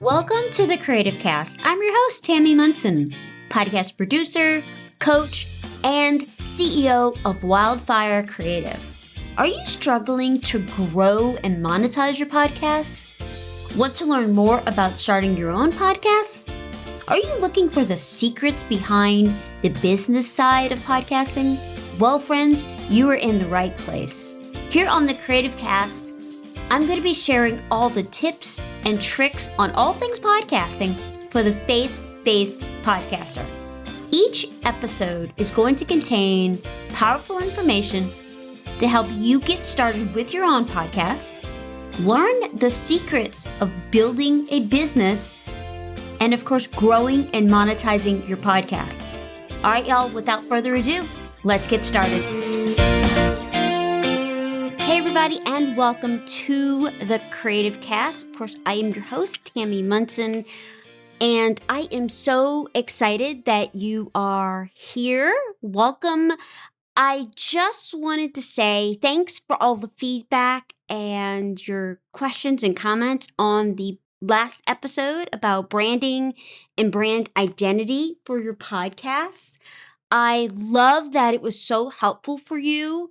Welcome to the Creative Cast. I'm your host, Tammy Munson, podcast producer, coach, and CEO of Wildfire Creative. Are you struggling to grow and monetize your podcast? Want to learn more about starting your own podcast? Are you looking for the secrets behind the business side of podcasting? Well, friends, you are in the right place. Here on the Creative Cast, I'm going to be sharing all the tips and tricks on all things podcasting for the faith-based podcaster. Each episode is going to contain powerful information to help you get started with your own podcast, learn the secrets of building a business, and of course, growing and monetizing your podcast. All right, y'all, without further ado, let's get started. Hey everybody, and welcome to the Creative Cast. Of course, I am your host, Tammy Munson, and I am so excited that you are here. Welcome. I just wanted to say thanks for all the feedback and your questions and comments on the last episode about branding and brand identity for your podcast. I love that it was so helpful for you.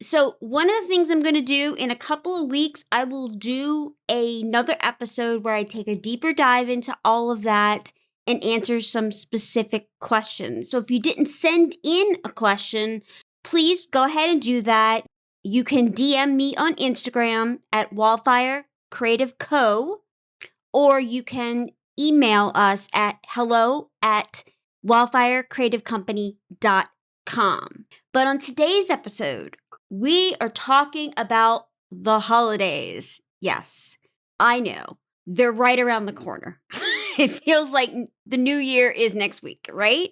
So one of the things I'm going to do in a couple of weeks, I will do another episode where I take a deeper dive into all of that and answer some specific questions. So if you didn't send in a question, please go ahead and do that. You can DM me on Instagram at Wildfire Creative Co. Or you can email us at hello@wildfirecreativecompany.com. But on today's episode, we are talking about the holidays. Yes, I know. They're right around the corner. It feels like the new year is next week, right?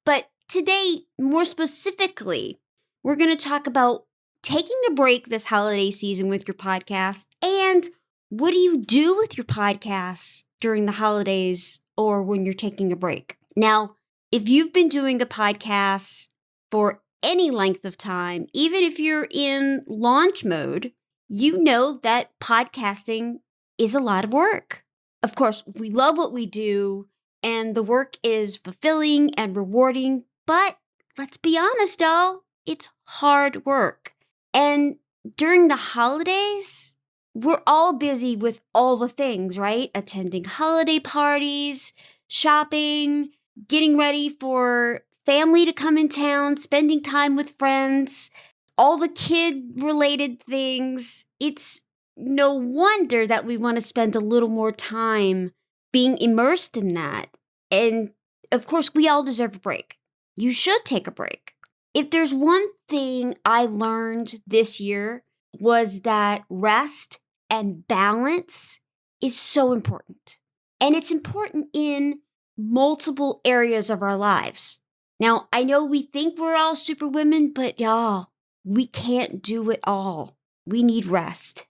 But today, more specifically, we're going to talk about taking a break this holiday season with your podcast, and what do you do with your podcasts during the holidays or when you're taking a break? Now, if you've been doing a podcast for any length of time, even if you're in launch mode, you know that podcasting is a lot of work. Of course, we love what we do, and the work is fulfilling and rewarding, but let's be honest, y'all, it's hard work. And during the holidays, we're all busy with all the things, right? Attending holiday parties, shopping, getting ready for family to come in town, spending time with friends, all the kid-related things. It's no wonder that we want to spend a little more time being immersed in that. And of course, we all deserve a break. You should take a break. If there's one thing I learned this year was that rest and balance is so important. And it's important in multiple areas of our lives. Now, I know we think we're all superwomen, but y'all, we can't do it all. We need rest.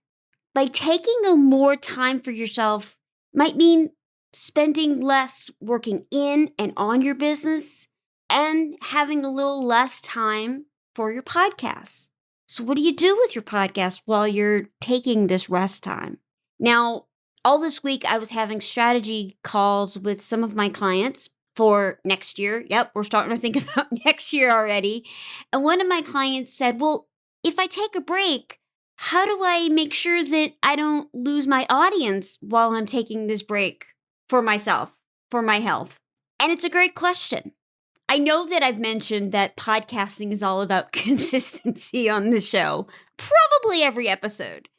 By taking a more time for yourself might mean spending less working in and on your business and having a little less time for your podcast. So what do you do with your podcast while you're taking this rest time? Now, all this week, I was having strategy calls with some of my clients for next year. Yep, we're starting to think about next year already. And one of my clients said, well, if I take a break, how do I make sure that I don't lose my audience while I'm taking this break for myself, for my health? And it's a great question. I know that I've mentioned that podcasting is all about consistency on the show, probably every episode,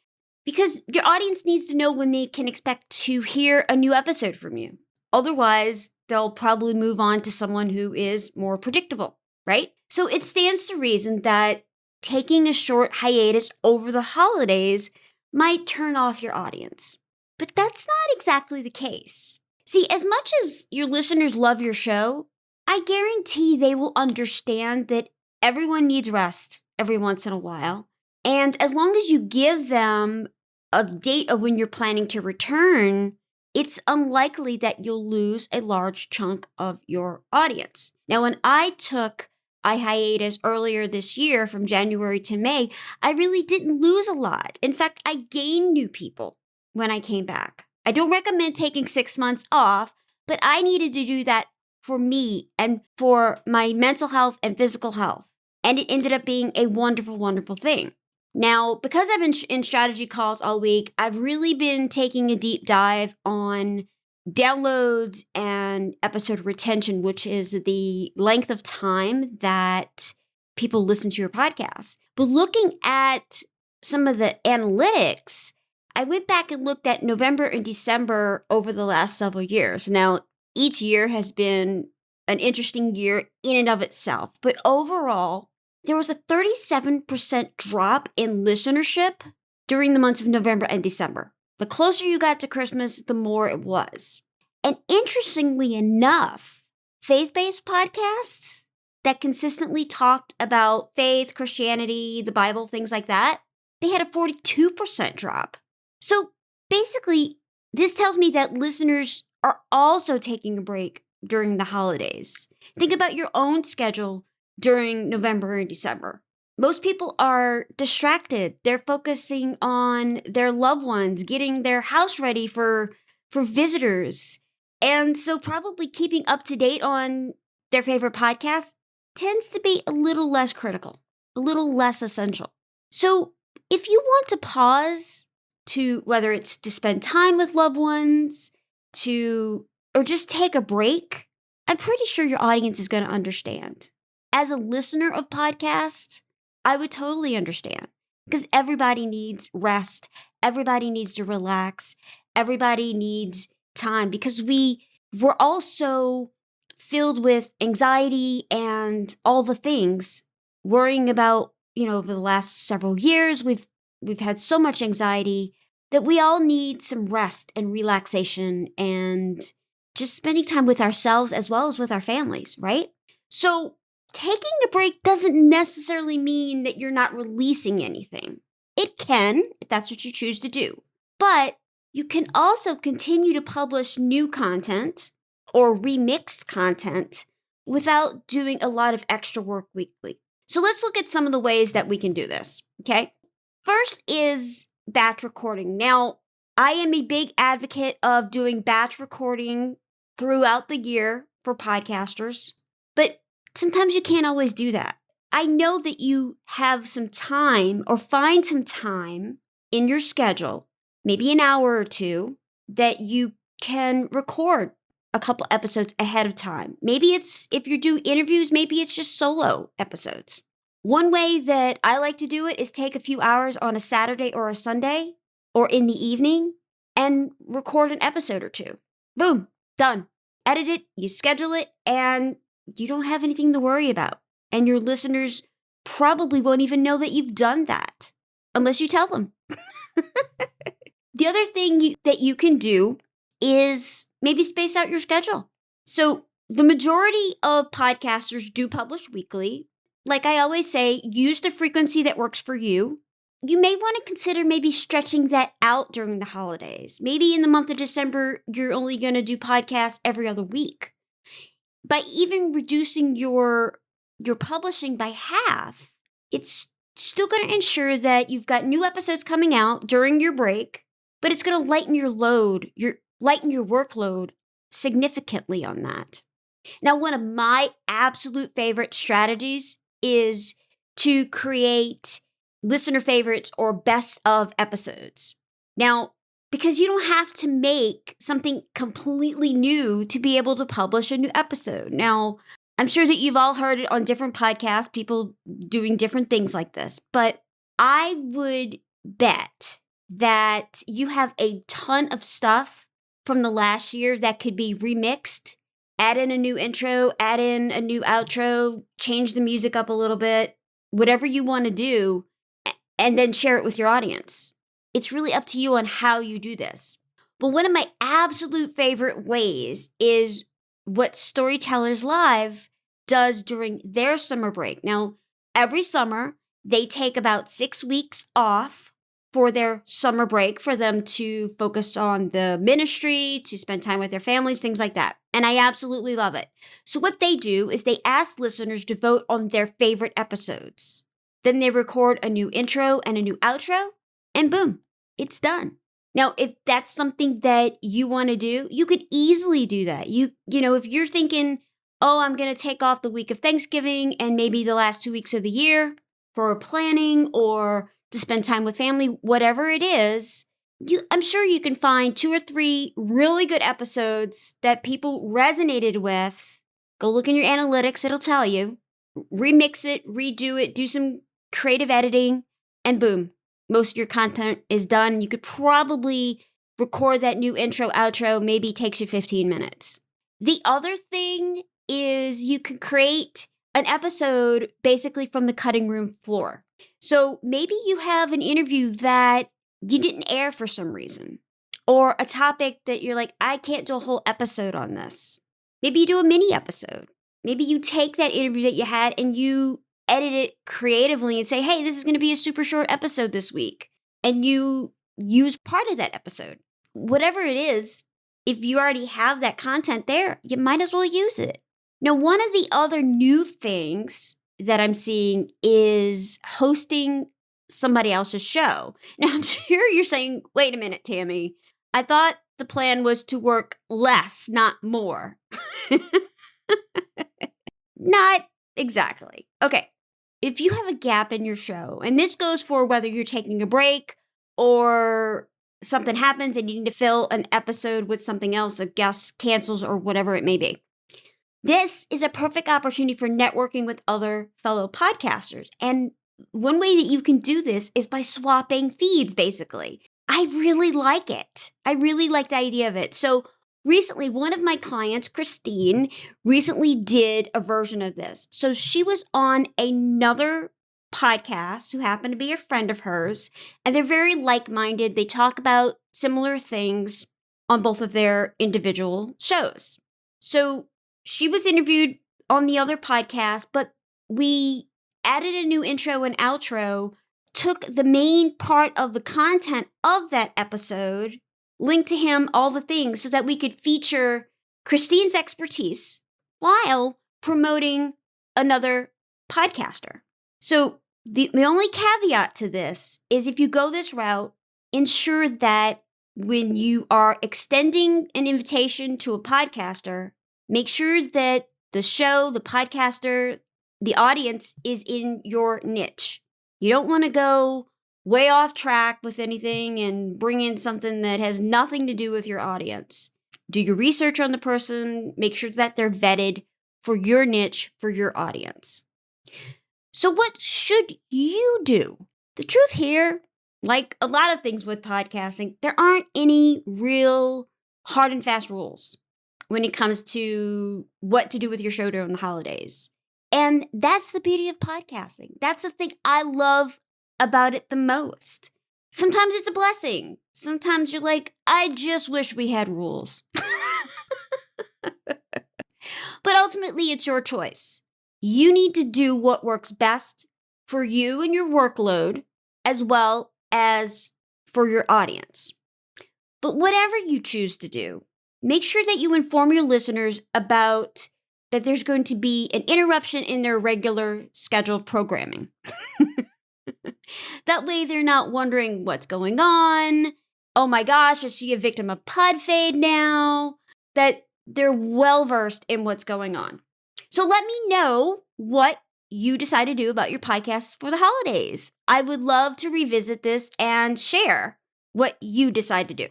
because your audience needs to know when they can expect to hear a new episode from you. Otherwise, they'll probably move on to someone who is more predictable, right? So it stands to reason that taking a short hiatus over the holidays might turn off your audience. But that's not exactly the case. See, as much as your listeners love your show, I guarantee they will understand that everyone needs rest every once in a while. And as long as you give them a date of when you're planning to return, it's unlikely that you'll lose a large chunk of your audience. Now, when I took a hiatus earlier this year from January to May, I really didn't lose a lot. In fact, I gained new people when I came back. I don't recommend taking 6 months off, but I needed to do that for me and for my mental health and physical health. And it ended up being a wonderful, wonderful thing. Now, because I've been in strategy calls all week, I've really been taking a deep dive on downloads and episode retention, which is the length of time that people listen to your podcast. But looking at some of the analytics, I went back and looked at November and December over the last several years. Now, each year has been an interesting year in and of itself, but overall, there was a 37% drop in listenership during the months of November and December. The closer you got to Christmas, the more it was. And interestingly enough, faith-based podcasts that consistently talked about faith, Christianity, the Bible, things like that, they had a 42% drop. So basically, this tells me that listeners are also taking a break during the holidays. Think about your own schedule during November and December. Most people are distracted. They're focusing on their loved ones, getting their house ready for visitors. And so probably keeping up to date on their favorite podcast tends to be a little less critical, a little less essential. So if you want to pause to, whether it's to spend time with loved ones, or just take a break, I'm pretty sure your audience is going to understand. As a listener of podcasts, I would totally understand because everybody needs rest. Everybody needs to relax. Everybody needs time because we're all so filled with anxiety and all the things, worrying about, over the last several years, we've had so much anxiety that we all need some rest and relaxation and just spending time with ourselves as well as with our families, right? So taking a break doesn't necessarily mean that you're not releasing anything. It can, if that's what you choose to do. But you can also continue to publish new content or remixed content without doing a lot of extra work weekly. So let's look at some of the ways that we can do this, okay? First is batch recording. Now, I am a big advocate of doing batch recording throughout the year for podcasters, but sometimes you can't always do that. I know that you have some time or find some time in your schedule, maybe an hour or two, that you can record a couple episodes ahead of time. Maybe it's, if you do interviews, maybe it's just solo episodes. One way that I like to do it is take a few hours on a Saturday or a Sunday or in the evening and record an episode or two. Boom, done. Edit it, you schedule it, and you don't have anything to worry about. And your listeners probably won't even know that you've done that unless you tell them. The other thing that you can do is maybe space out your schedule. So the majority of podcasters do publish weekly. Like I always say, use the frequency that works for you. You may want to consider maybe stretching that out during the holidays. Maybe in the month of December, you're only going to do podcasts every other week. By even reducing your publishing by half, it's still going to ensure that you've got new episodes coming out during your break, but it's going to lighten your workload significantly on that. Now, one of my absolute favorite strategies is to create listener favorites or best of episodes. Now, because you don't have to make something completely new to be able to publish a new episode. Now, I'm sure that you've all heard it on different podcasts, people doing different things like this, but I would bet that you have a ton of stuff from the last year that could be remixed. Add in a new intro, add in a new outro, change the music up a little bit, whatever you want to do, and then share it with your audience. It's really up to you on how you do this. But one of my absolute favorite ways is what Storytellers Live does during their summer break. Now, every summer, they take about 6 weeks off for their summer break for them to focus on the ministry, to spend time with their families, things like that. And I absolutely love it. So what they do is they ask listeners to vote on their favorite episodes. Then they record a new intro and a new outro, and boom, it's done. Now, if that's something that you want to do, you could easily do that. If you're thinking, "Oh, I'm going to take off the week of Thanksgiving and maybe the last 2 weeks of the year for planning or to spend time with family," whatever it is, I'm sure you can find 2 or 3 really good episodes that people resonated with. Go look in your analytics, it'll tell you. Remix it, redo it, do some creative editing, and boom, most of your content is done. You could probably record that new intro, outro, maybe takes you 15 minutes. The other thing is you can create an episode basically from the cutting room floor. So maybe you have an interview that you didn't air for some reason, or a topic that you're like, I can't do a whole episode on this. Maybe you do a mini episode. Maybe you take that interview that you had and you edit it creatively and say, hey, this is going to be a super short episode this week. And you use part of that episode. Whatever it is, if you already have that content there, you might as well use it. Now, one of the other new things that I'm seeing is hosting somebody else's show. Now, I'm sure you're saying, wait a minute, Tammy. I thought the plan was to work less, not more. Not exactly. Okay. If you have a gap in your show, and this goes for whether you're taking a break or something happens and you need to fill an episode with something else, a guest cancels or whatever it may be. This is a perfect opportunity for networking with other fellow podcasters. And one way that you can do this is by swapping feeds, basically. I really like it. I really like the idea of it. So recently, one of my clients, Christine, recently did a version of this. So she was on another podcast who happened to be a friend of hers, and they're very like-minded. They talk about similar things on both of their individual shows. So she was interviewed on the other podcast, but we added a new intro and outro, took the main part of the content of that episode, linked to him, all the things, so that we could feature Christine's expertise while promoting another podcaster. So the only caveat to this is if you go this route, ensure that when you are extending an invitation to a podcaster, make sure that the show, the podcaster, the audience is in your niche. You don't want to go way off track with anything and bring in something that has nothing to do with your audience. Do your research on the person, make sure that they're vetted for your niche, for your audience. So what should you do? The truth here, like a lot of things with podcasting, there aren't any real hard and fast rules when it comes to what to do with your show during the holidays. And that's the beauty of podcasting. That's the thing I love about it the most. Sometimes it's a blessing. Sometimes you're like, I just wish we had rules. But ultimately, it's your choice. You need to do what works best for you and your workload, as well as for your audience. But whatever you choose to do, make sure that you inform your listeners about that there's going to be an interruption in their regular scheduled programming. That way they're not wondering what's going on. Oh my gosh, is she a victim of pod fade now? That they're well versed in what's going on. So let me know what you decide to do about your podcasts for the holidays. I would love to revisit this and share what you decide to do.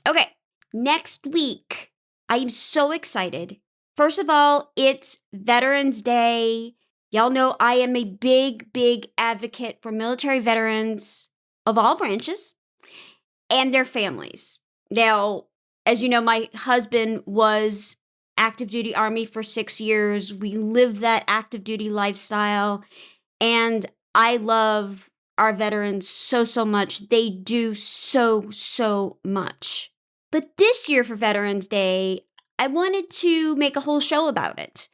Okay, next week, I'm so excited. First of all, it's Veterans Day. Y'all know I am a big, big advocate for military veterans of all branches and their families. Now, as you know, my husband was active duty Army for 6 years. We live that active duty lifestyle, and I love our veterans so, so much. They do so, so much. But this year for Veterans Day, I wanted to make a whole show about it.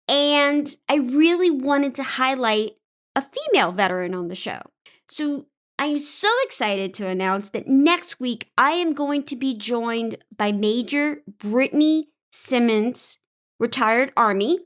And I really wanted to highlight a female veteran on the show. So I'm so excited to announce that next week I am going to be joined by Major Brittany Simmons, retired Army.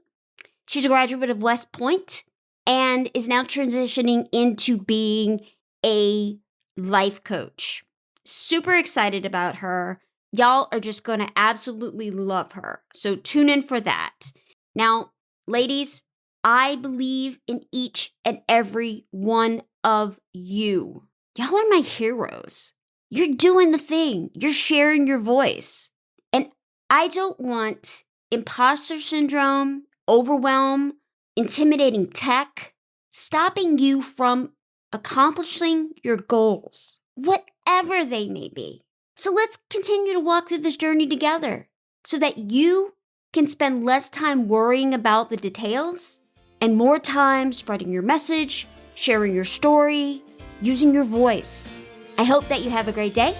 She's a graduate of West Point and is now transitioning into being a life coach. Super excited about her. Y'all are just going to absolutely love her. So tune in for that. Now, ladies, I believe in each and every one of you. Y'all are my heroes. You're doing the thing. You're sharing your voice. And I don't want imposter syndrome, overwhelm, intimidating tech stopping you from accomplishing your goals, whatever they may be. So let's continue to walk through this journey together so that you can spend less time worrying about the details and more time spreading your message, sharing your story, using your voice. I hope that you have a great day.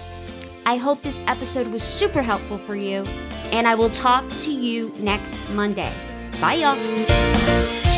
I hope this episode was super helpful for you, and I will talk to you next Monday. Bye, y'all.